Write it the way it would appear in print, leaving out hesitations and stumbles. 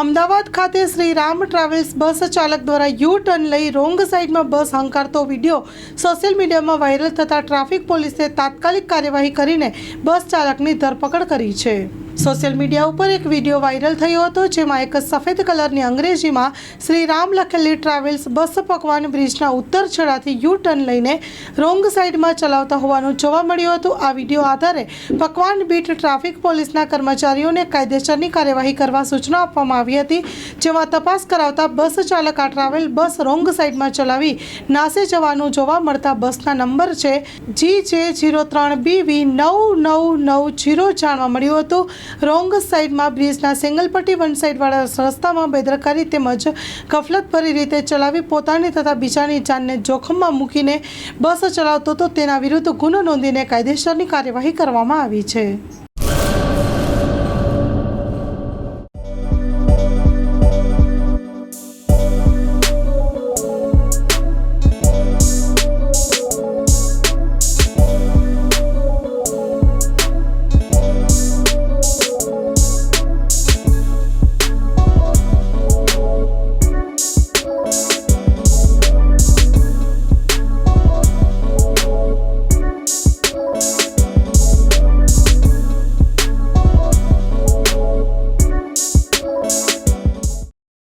અમદાવાદ ખાતે શ્રી રામ ટ્રાવેલ્સ બસ ચાલક દ્વારા યુ ટર્ન લઈ રોંગ સાઈડમાં બસ હંકારતો વિડીયો સોશિયલ મીડિયામાં વાયરલ થતાં ટ્રાફિક પોલીસે તાત્કાલિક કાર્યવાહી કરીને બસ ચાલકની ધરપકડ કરી છે। સોશિયલ મીડિયા ઉપર એક વિડીયો વાયરલ થયો હતો, જેમાં એક સફેદ કલરની અંગ્રેજીમાં શ્રી રામ લખેલી ટ્રાવેલ્સ બસ પકવાન બ્રિજના ઉત્તર છેડાથી યુ ટર્ન લઈને રોંગ સાઈડમાં ચલાવતા હોવાનું જોવા મળ્યું હતું। આ વિડીયો આધારે પકવાન બીટ ટ્રાફિક પોલીસના કર્મચારીઓને કાયદેસરની કાર્યવાહી કરવા સૂચના આપવામાં આવી હતી, જેમાં તપાસ કરાવતા બસ ચાલક આ ટ્રાવેલ બસ રોંગ સાઈડમાં ચલાવી નાસી જવાનું જોવા મળતા બસના નંબર છે GJ03BV 9990 જાણવા મળ્યું હતું। રોંગ સાઈડમાં બ્રિજના સિંગલ પટ્ટી વન સાઈડવાળા રસ્તામાં બેદરકારી તેમજ ગફલતભરી રીતે ચલાવી પોતાની તથા બીજાની જાનને જોખમમાં મૂકીને બસ ચલાવતો હતો, તેના વિરુદ્ધ ગુનો નોંધીને કાયદેસરની કાર્યવાહી કરવામાં આવી છે।